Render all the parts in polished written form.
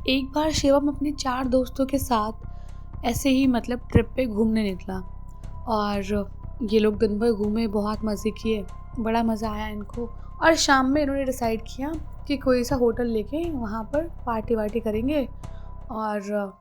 एक बार शिवम अपने 4 दोस्तों के साथ ऐसे ही मतलब ट्रिप पे घूमने निकला और ये लोग दिन भर घूमे, बहुत मज़े किए, बड़ा मज़ा आया इनको। और शाम में इन्होंने डिसाइड किया कि कोई सा होटल लेके वहाँ पर पार्टी वार्टी करेंगे और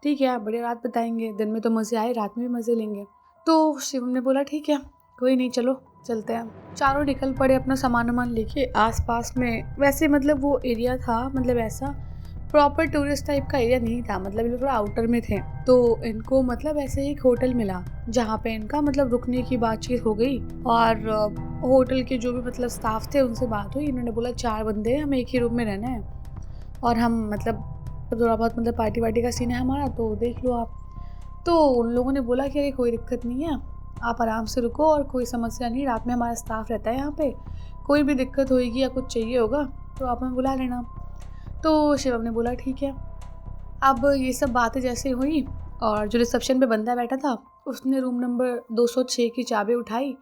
ठीक है बढ़िया रात बिताएंगे। दिन में तो मज़े आए, रात में भी मज़े लेंगे। तो शिवम ने बोला ठीक है कोई नहीं, चलो चलते हैं। चारों निकल पड़े अपना सामान वामान लेके। आसपास में वैसे मतलब वो एरिया था, मतलब ऐसा प्रॉपर टूरिस्ट टाइप का एरिया नहीं था, मतलब ये थोड़ा आउटर में थे। तो इनको मतलब ऐसे एक होटल मिला जहाँ पे इनका मतलब रुकने की बातचीत हो गई और होटल के जो भी मतलब स्टाफ थे उनसे बात हुई। इन्होंने बोला 4 बंदे हैं, हमें एक ही रूम में रहना है और हम मतलब थोड़ा बहुत मतलब पार्टी वार्टी का सीन है हमारा, तो देख लो आप। तो उन लोगों ने बोला कि अरे कोई दिक्कत नहीं है, आप आराम से रुको और कोई समस्या नहीं, रात में हमारा स्टाफ रहता है यहाँ पे, कोई भी दिक्कत होएगी या कुछ चाहिए होगा तो आप हमें बुला लेना। तो शिवम ने बोला ठीक है। अब ये सब बातें जैसे हुई और जो रिसेप्शन पे बंदा बैठा था उसने रूम नंबर 206 की चाबी उठाई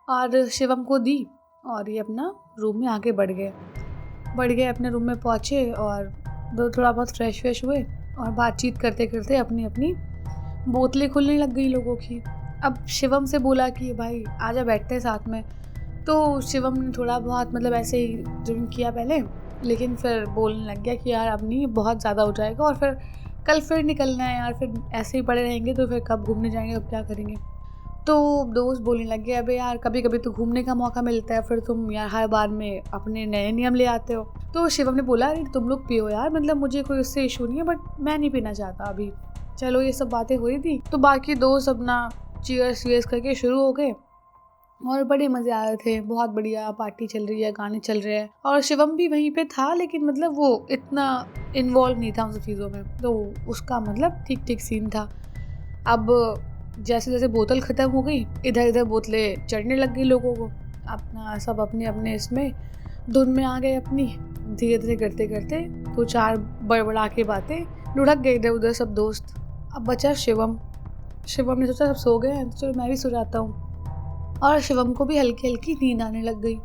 और शिवम को दी और ये अपना रूम में आगे बढ़ गए अपने रूम में पहुँचे और थोड़ा बहुत फ्रेश व्रेश हुए और बातचीत करते करते अपनी अपनी बोतलें खुलने लग गई लोगों की। अब शिवम से बोला कि भाई आजा बैठते हैं साथ में। तो शिवम ने थोड़ा बहुत मतलब ऐसे ही ड्रिंक किया पहले, लेकिन फिर बोलने लग गया कि यार अब नहीं, बहुत ज़्यादा हो जाएगा और फिर कल फिर निकलना है यार, फिर ऐसे ही पड़े रहेंगे तो फिर कब घूमने जाएंगे, अब क्या करेंगे। तो दोस्त बोलने लग गए अबे यार कभी कभी तो घूमने का मौका मिलता है, फिर तुम यार हर बार में अपने नए नियम ले आते हो। तो शिवम ने बोला अरे तुम लोग पियो यार, मतलब मुझे कोई उससे इशू नहीं है, बट मैं नहीं पीना चाहता अभी। चलो ये सब बातें हो रही थी तो बाकी दोस्त अपना चीयर्स वीयर्स करके शुरू हो गए और बड़े मज़े आ रहे थे, बहुत बढ़िया पार्टी चल रही है, गाने चल रहे हैं और शिवम भी वहीं पे था, लेकिन मतलब वो इतना इन्वॉल्व नहीं था उन सब चीज़ों में, तो उसका मतलब ठीक ठीक सीन था। अब जैसे जैसे बोतल ख़त्म हो गई, इधर इधर बोतलें चढ़ने लग गई लोगों को, अपना सब अपने अपने इसमें धुन में आ गए अपनी। धीरे धीरे करते करते 2-4 बड़बड़ा के बातें लुढ़क गए इधर उधर सब दोस्त। अब बचा शिवम ने सोचा सब सो गए हैं तो चलो मैं भी सो जाता हूँ। और शिवम को भी हल्की हल्की नींद आने लग गई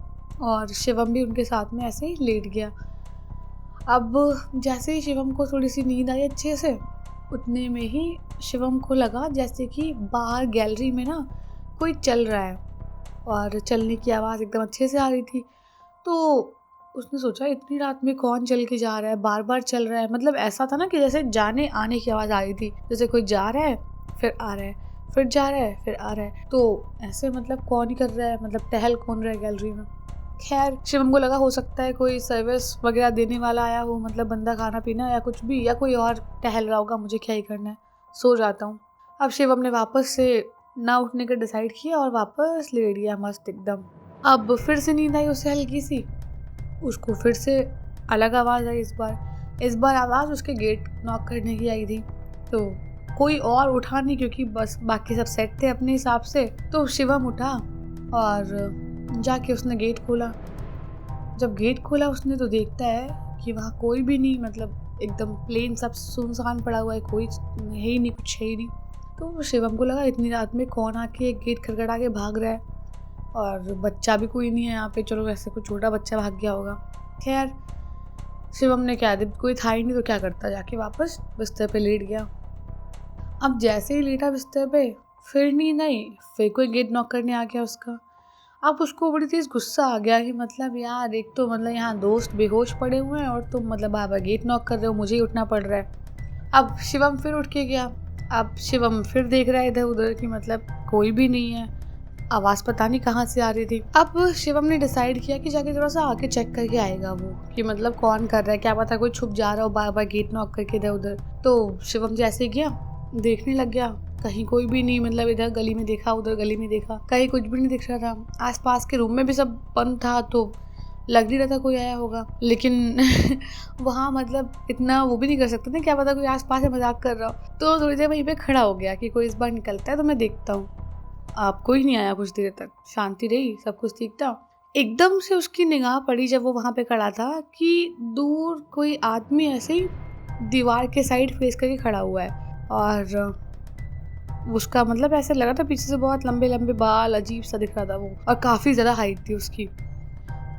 और शिवम भी उनके साथ में ऐसे ही लेट गया। अब जैसे ही शिवम को थोड़ी सी नींद आई अच्छे से, उतने में ही शिवम को लगा जैसे कि बाहर गैलरी में ना कोई चल रहा है और चलने की आवाज़ एकदम अच्छे से आ रही थी। तो उसने सोचा इतनी रात में कौन चल के जा रहा है, बार बार चल रहा है, मतलब ऐसा था ना कि जैसे जाने आने की आवाज़ आ रही थी, जैसे कोई जा रहा है फिर आ रहा है, फिर जा रहा है फिर आ रहा है। तो ऐसे मतलब कौन ही कर रहा है, मतलब टहल कौन रहा है गैलरी में। खैर शिवम को लगा हो सकता है कोई सर्विस वगैरह देने वाला आया हो, मतलब बंदा खाना पीना या कुछ भी, या कोई और टहल रहा होगा, मुझे क्या ही करना है, सो जाता हूँ। अब शिवम ने वापस से ना उठने का डिसाइड किया और वापस लेट गया मस्त एकदम। अब फिर से नींद आई उसे हल्की सी, उसको फिर से अलग आवाज़ आई। इस बार आवाज़ उसके गेट नॉक करने की आई थी। तो कोई और उठा नहीं क्योंकि बस बाकी सब सेट थे अपने हिसाब से। तो शिवम उठा और जाके उसने गेट खोला। जब गेट खोला उसने तो देखता है कि वहाँ कोई भी नहीं, मतलब एकदम प्लेन सब सुनसान पड़ा हुआ है, कोई है ही नहीं, कुछ है ही नहीं। तो शिवम को लगा इतनी रात में कौन आके गेट खड़खड़ा के भाग रहा है और बच्चा भी कोई नहीं है यहाँ पे, चलो ऐसे कोई छोटा बच्चा भाग गया होगा। खैर शिवम ने क्या दिया, कोई था ही नहीं तो क्या करता, जाके वापस बिस्तर पे लेट गया। अब जैसे ही लेटा बिस्तर पे फिर नींद आई, फिर कोई गेट नॉक करने आ गया उसका। अब उसको बड़ी तेज़ गुस्सा आ गया कि मतलब यार एक तो मतलब यहाँ दोस्त बेहोश पड़े हुए हैं और तुम मतलब बार बार गेट नॉक कर रहे हो, मुझे ही उठना पड़ रहा है। अब शिवम फिर उठ के गया। अब शिवम फिर देख रहा है इधर उधर कि मतलब कोई भी नहीं है, आवाज़ पता नहीं कहाँ से आ रही थी। अब शिवम ने डिसाइड किया कि जाके थोड़ा सा आके चेक करके आएगा वो, कि मतलब कौन कर रहा है, क्या पता कोई छुप जा रहा हो बार बार गेट नॉक करके इधर उधर। तो शिवम जैसे गया देखने लग गया, कहीं कोई भी नहीं, मतलब इधर गली में देखा उधर गली में देखा, कहीं कुछ भी नहीं दिख रहा था। आसपास के रूम में भी सब बंद था तो लग नहीं रहा था कोई आया होगा, लेकिन वहाँ मतलब इतना वो भी नहीं कर सकते थे, क्या पता कोई आसपास से मजाक कर रहा हो। तो थोड़ी देर वहीं पे खड़ा हो गया कि कोई इस बार निकलता है तो मैं देखता हूँ। अब कोई नहीं आया, कुछ देर तक शांति रही, सब कुछ ठीक था। एकदम से उसकी निगाह पड़ी जब वो वहाँ पे खड़ा था कि दूर कोई आदमी ऐसे ही दीवार के साइड फेस करके खड़ा हुआ है और उसका मतलब ऐसे लगा था पीछे से बहुत लंबे लंबे बाल, अजीब सा दिख रहा था वो, और काफ़ी ज़्यादा हाइट थी उसकी।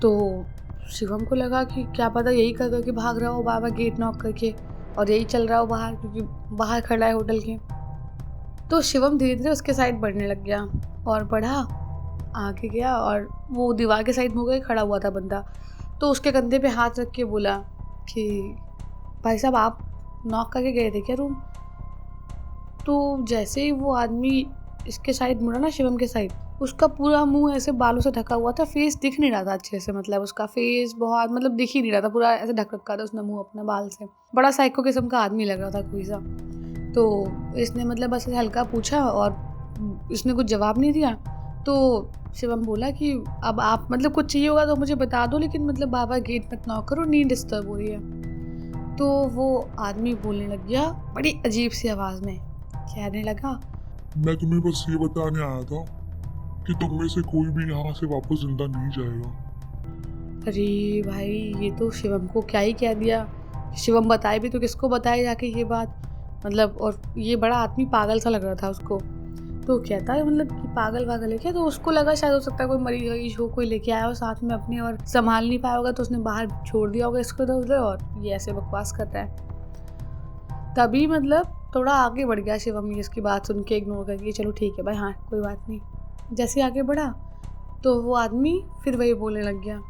तो शिवम को लगा कि क्या पता यही कर करके भाग रहा हो बाबा गेट नॉक करके, और यही चल रहा हो बाहर, क्योंकि बाहर खड़ा है होटल के। तो शिवम धीरे धीरे उसके साइड बढ़ने लग गया और बढ़ा, आगे गया और वो दीवार के साइड मुँह करके खड़ा हुआ था बंदा। तो उसके कंधे पे हाथ रख के बोला कि भाई साहब आप नॉक करके गए थे क्या रूम? तो जैसे ही वो आदमी इसके साइड मुड़ा ना, शिवम के साइड, उसका पूरा मुंह ऐसे बालों से ढका हुआ था, फेस दिख नहीं रहा था अच्छे से, मतलब उसका फेस बहुत मतलब दिख ही नहीं रहा था, पूरा ऐसे ढक रखा था उसने मुंह अपने बाल से। बड़ा साइको किस्म का आदमी लग रहा था कोई सा। तो इसने मतलब बस हल्का पूछा और इसने कुछ जवाब नहीं दिया। तो शिवम बोला कि अब आप मतलब कुछ चाहिए होगा तो मुझे बता दो, लेकिन मतलब बाबा गेट मत नॉक करो, नींद डिस्टर्ब हो रही है। तो वो आदमी बोलने लग गया बड़ी अजीब सी आवाज़ में, कहने लगा मैं तुम्हें बस ये बताने आया था कि तुम में से कोई भी यहाँ से वापस जिंदा नहीं जाएगा। अरे भाई, ये तो शिवम को क्या ही कह दिया। शिवम बताए भी तो किसको बताए जाके ये बात, मतलब। और ये बड़ा आदमी पागल सा लग रहा था उसको। तो कहता है मतलब कि पागल वागल है क्या? तो उसको लगा शायद हो सकता है कोई मरीज वरीज हो, कोई लेके आया हो साथ में अपने और संभाल नहीं पाया होगा, तो उसने बाहर छोड़ दिया होगा इसको इधर उधर, और ये ऐसे बकवास कर रहा है। तभी मतलब थोड़ा आगे बढ़ गया शिवम, ये इसकी बात सुन के इग्नोर करके, चलो ठीक है भाई, हाँ कोई बात नहीं। जैसे आगे बढ़ा तो वो आदमी फिर वही बोलने लग गया,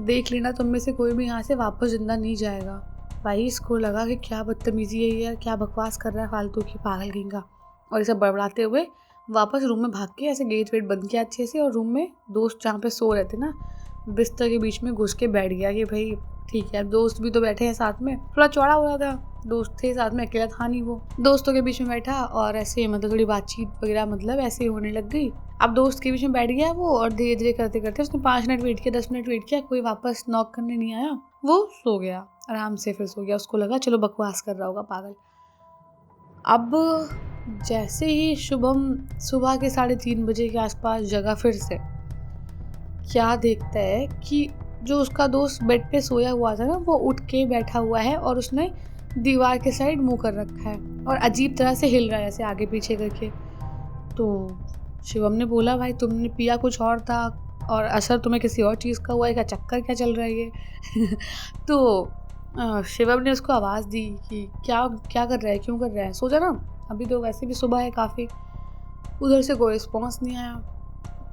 देख लेना तुम में से कोई भी यहाँ से वापस जिंदा नहीं जाएगा। भाई इसको लगा कि क्या बदतमीजी है यार, क्या बकवास कर रहा है फालतू की, पागल कहीं का। और ये सब बड़बड़ाते हुए वापस रूम में भाग के ऐसे गेट वेट बंद किया अच्छे से, और रूम में दोस्त जहाँ पे सो रहे थे ना, बिस्तर के बीच में घुस के बैठ गया कि भाई ठीक है, दोस्त भी तो बैठे हैं साथ में। थोड़ा चौड़ा हो रहा था, दोस्त थे साथ में, अकेला था नहीं वो। दोस्तों के बीच में बैठा और ऐसे मतलब थोड़ी बातचीत वगैरह मतलब ऐसे होने लग गई। अब दोस्त के बीच में बैठ गया वो, और धीरे धीरे करते करते उसने 5 मिनट वेट किया, 10 मिनट वेट किया, कोई वापस नॉक करने नहीं आया, वो सो गया आराम से, फिर सो गया। उसको लगा चलो बकवास कर रहा होगा पागल। अब जैसे ही शुभम सुबह के 3:30 बजे के आसपास जगा फिर से, क्या देखता है कि जो उसका दोस्त बेड पे सोया हुआ था ना, वो उठ के बैठा हुआ है और उसने दीवार के साइड मुंह कर रखा है और अजीब तरह से हिल रहा है ऐसे आगे पीछे करके। तो शिवम ने बोला भाई तुमने पिया कुछ और था और असर तुम्हें किसी और चीज़ का हुआ है क्या, चक्कर क्या चल रहा है ये? तो शिवम ने उसको आवाज़ दी कि क्या क्या कर रहा है, क्यों कर रहा है, सो जा ना, अभी तो वैसे भी सुबह है काफ़ी। उधर से कोई रिस्पॉन्स नहीं आया।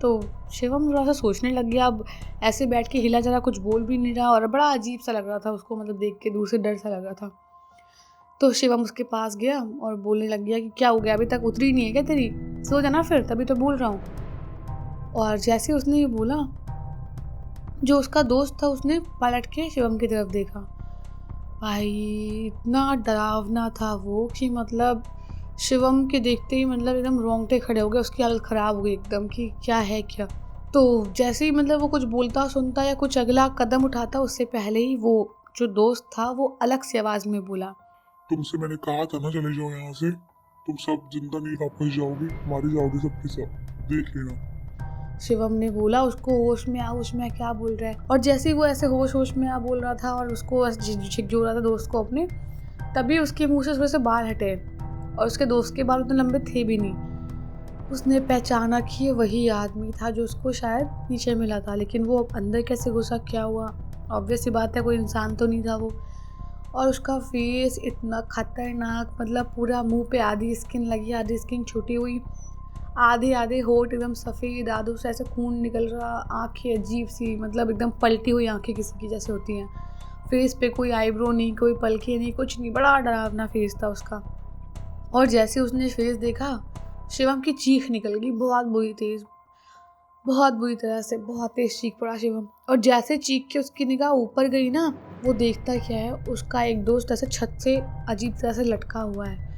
तो शिवम थोड़ा सा सोचने लग गया, अब ऐसे बैठ के हिला जरा, कुछ बोल भी नहीं रहा और बड़ा अजीब सा लग रहा था उसको, मतलब देख के दूर से डर सा लग रहा था। तो शिवम उसके पास गया और बोलने लग गया कि क्या हो गया, अभी तक उतरी नहीं है क्या तेरी, सो जाना फिर, तभी तो बोल रहा हूँ। और जैसे उसने ये बोला, जो उसका दोस्त था उसने पलट के शिवम की तरफ देखा। भाई इतना डरावना था वो कि मतलब शिवम के देखते ही मतलब एकदम रोंगटे खड़े हो गए, उसकी हालत ख़राब हो गई एकदम कि क्या है क्या। तो जैसे ही मतलब वो कुछ बोलता सुनता या कुछ अगला कदम उठाता, उससे पहले ही वो जो दोस्त था वो अलग सी आवाज़ में बोला, तुमसे मैंने कहा था ना चले जाओ यहाँ से, तुम सब जिंदा नहीं वापस जाओगी, मारी जाओगी सबके सब, देख लेना। शिवम ने बोला उसको होश में आ क्या बोल रहा है। और जैसे ही वो ऐसे होश में आ बोल रहा था और उसको झिकझोर रहा था दोस्त को अपने, तभी उसके मुंह से थोड़े से बाल हटे और उसके दोस्त के बाल उतने लंबे थे भी नहीं। उसने पहचाना कि ये वही आदमी था जो उसको शायद नीचे मिला था, लेकिन वो अंदर कैसे घुसा, क्या हुआ, ऑब्वियस सी बात है कोई इंसान तो नहीं था वो। और उसका फेस इतना खतरनाक, मतलब पूरा मुंह पे आधी स्किन लगी, आधी स्किन छुटी हुई, आधे आधे होठ एकदम सफ़ेद, आधों से ऐसे खून निकल रहा, आंखें अजीब सी, मतलब एकदम पलटी हुई आंखें किसी की जैसे होती हैं। फेस पे कोई आईब्रो नहीं, कोई पलके नहीं, कुछ नहीं, बड़ा डरावना फेस था उसका। और जैसे उसने फेस देखा, शिवम की चीख निकल गई बहुत बुरी तेज़, बहुत बुरी तरह से, बहुत तेज़ चीख पड़ा शिवम। और जैसे चीख के उसकी निगाह ऊपर गई ना, वो देखता क्या है, उसका एक दोस्त ऐसे छत से अजीब तरह से लटका हुआ है।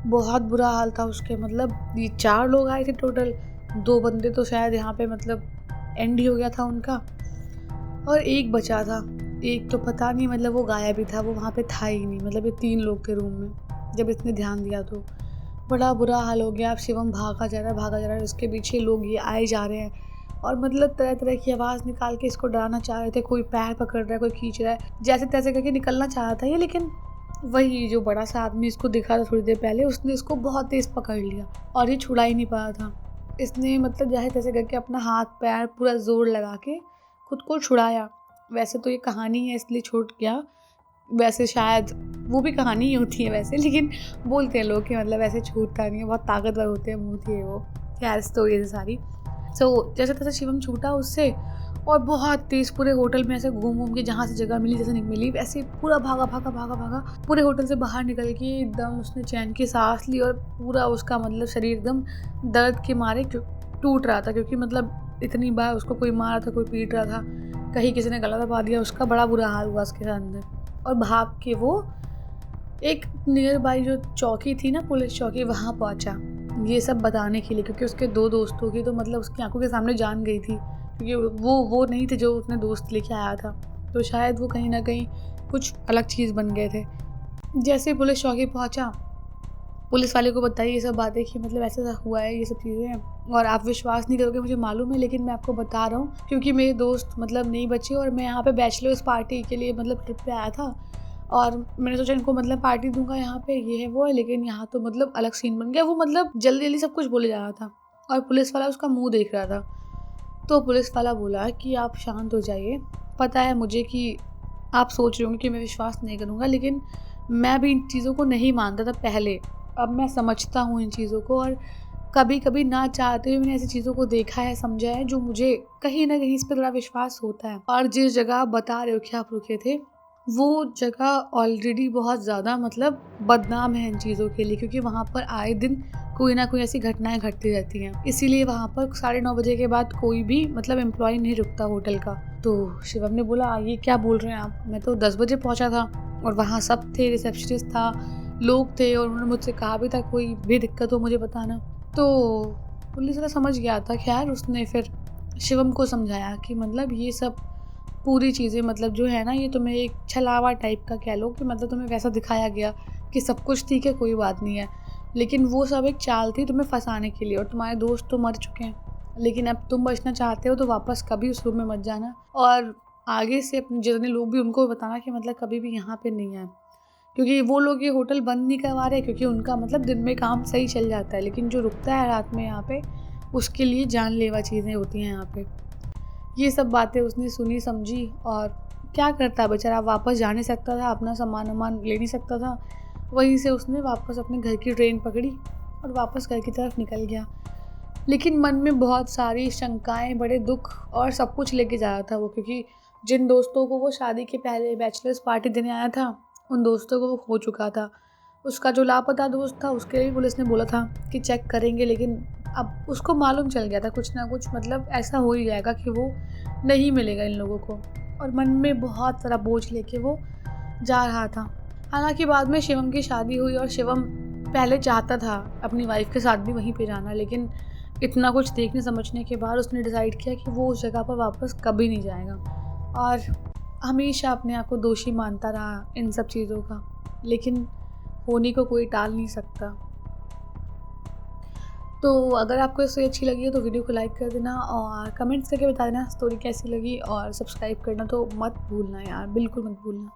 बहुत बुरा हाल था उसके, मतलब ये 4 लोग आए थे टोटल, 2 बंदे तो शायद यहाँ पे मतलब एंड ही हो गया था उनका, और एक बचा था। एक तो पता नहीं मतलब वो गायब ही था, वो वहाँ पे था ही नहीं, मतलब ये 3 लोग थे रूम में जब इसने ध्यान दिया तो। बड़ा बुरा हाल हो गया। अब शिवम भागा जा रहा है, उसके पीछे लोग ये आए जा रहे हैं और मतलब तरह तरह की आवाज़ निकाल के इसको डराना चाह रहे थे, कोई पैर पकड़ रहा है, कोई खींच रहा है, जैसे तैसे करके निकलना चाह रहा था ये। लेकिन वही जो बड़ा सा आदमी इसको दिखा था थोड़ी देर पहले, उसने इसको बहुत तेज़ पकड़ लिया और ये छुड़ा ही नहीं पाया था। इसने मतलब जैसे तैसे करके अपना हाथ पैर पूरा जोर लगा के खुद को छुड़ाया। वैसे तो ये कहानी है इसलिए छूट गया, वैसे शायद वो भी कहानी ही होती है वैसे, लेकिन बोलते हैं लोग कि मतलब ऐसे छूटता नहीं है, बहुत ताकतवर होते हैं मोती है वो। खैर स्टोरी है सारी। सो जैसे तैसे शिवम छूटा उससे और बहुत तेज़ पूरे होटल में ऐसे घूम घूम के जहाँ से जगह मिली जैसे नहीं मिली वैसे पूरा भागा भागा भागा भागा पूरे होटल से बाहर निकल के एकदम उसने चैन की सांस ली और पूरा उसका मतलब शरीर एकदम दर्द के मारे टूट रहा था, क्योंकि मतलब इतनी बार उसको कोई मारा था, कोई पीट रहा था, कहीं किसी ने गला दबा दिया, उसका बड़ा बुरा हाल हुआ उसके अंदर। और भाग के वो एक नियर बाई जो चौकी थी ना, पुलिस चौकी, वहाँ पहुँचा ये सब बताने के लिए, क्योंकि उसके 2 दोस्तों की तो मतलब उसकी आंखों के सामने जान गई थी, क्योंकि वो नहीं थे जो उसने दोस्त लेके आया था, तो शायद वो कहीं ना कहीं कुछ अलग चीज़ बन गए थे। जैसे ही पुलिस चौकी पहुंचा, पुलिस वाले को बताई ये सब बातें कि मतलब ऐसा हुआ है, ये सब चीज़ें हैं, और आप विश्वास नहीं करोगे, मुझे मालूम है, लेकिन मैं आपको बता रहा हूँ क्योंकि मेरे दोस्त मतलब नहीं बचे और मैं यहाँ पे बैचलर्स पार्टी के लिए मतलब ट्रिप पे आया था, और मैंने सोचा इनको मतलब पार्टी दूंगा यहाँ पे, ये है वो है, लेकिन यहाँ तो मतलब अलग सीन बन गया। वो मतलब जल्दी जल्दी सब कुछ बोले जा रहा था और पुलिस वाला उसका मुंह देख रहा था। तो पुलिस वाला बोला कि आप शांत हो जाइए, पता है मुझे कि आप सोच रहे होंगे कि मैं विश्वास नहीं करूँगा, लेकिन मैं भी इन चीज़ों को नहीं मानता था पहले, अब मैं समझता हूँ इन चीज़ों को, और कभी कभी ना चाहते हुए मैंने ऐसी चीज़ों को देखा है, समझा है, जो मुझे कहीं ना कहीं इस पर थोड़ा विश्वास होता है। और जिस जगह आप बता रहे हो कि आप रुके थे, वो जगह ऑलरेडी बहुत ज़्यादा मतलब बदनाम है इन चीज़ों के लिए, क्योंकि वहाँ पर आए दिन कोई ना कोई ऐसी घटनाएं घटती रहती हैं, इसीलिए वहाँ पर 9:30 बजे के बाद कोई भी मतलब एम्प्लॉय नहीं रुकता होटल का। तो शिवम ने बोला ये क्या बोल रहे हैं आप, मैं तो 10 बजे पहुँचा था और वहाँ सब थे, रिसेप्शनिस्ट था, लोग थे, और उन्होंने मुझसे कहा भी था कोई भी दिक्कत हो मुझे बताना। तो पुलिस वाला समझ गया था। खैर उसने फिर शिवम को समझाया कि मतलब ये सब पूरी चीज़ें मतलब जो है ना, ये तुम्हें एक छलावा टाइप का कह लो, कि मतलब तुम्हें वैसा दिखाया गया कि सब कुछ ठीक है, कोई बात नहीं है, लेकिन वो सब एक चाल थी तुम्हें फंसाने के लिए, और तुम्हारे दोस्त तो मर चुके हैं, लेकिन अब तुम बचना चाहते हो तो वापस कभी उस रूम में मत जाना, और आगे से अपने जितने लोग भी उनको बताना कि मतलब कभी भी यहाँ पे नहीं आए, क्योंकि वो लोग ये होटल बंद नहीं करवा रहे, क्योंकि उनका मतलब दिन में काम सही चल जाता है, लेकिन जो रुकता है रात में यहाँ पे उसके लिए जानलेवा चीज़ें होती हैं यहाँ पे। ये सब बातें उसने सुनी समझी, और क्या करता बेचारा, वापस जा नहीं सकता था, अपना सामान वामान ले नहीं सकता था, वहीं से उसने वापस अपने घर की ट्रेन पकड़ी और वापस घर की तरफ निकल गया। लेकिन मन में बहुत सारी शंकाएं, बड़े दुख और सब कुछ लेके जा रहा था वो, क्योंकि जिन दोस्तों को वो शादी के पहले बैचलर्स पार्टी देने आया था, उन दोस्तों को वो खो चुका था। उसका जो लापता दोस्त था उसके लिए पुलिस ने बोला था कि चेक करेंगे, लेकिन अब उसको मालूम चल गया था कुछ ना कुछ मतलब ऐसा हो ही जाएगा कि वो नहीं मिलेगा इन लोगों को, और मन में बहुत सारा बोझ लेके वो जा रहा था। हालांकि बाद में शिवम की शादी हुई और शिवम पहले चाहता था अपनी वाइफ के साथ भी वहीं पे जाना, लेकिन इतना कुछ देखने समझने के बाद उसने डिसाइड किया कि वो उस जगह पर वापस कभी नहीं जाएगा, और हमेशा अपने आप को दोषी मानता रहा इन सब चीज़ों का, लेकिन होने को कोई टाल नहीं सकता। तो अगर आपको ये स्टोरी अच्छी लगी है तो वीडियो को लाइक कर देना और कमेंट्स करके बता देना स्टोरी कैसी लगी, और सब्सक्राइब करना तो मत भूलना यार, बिल्कुल मत भूलना।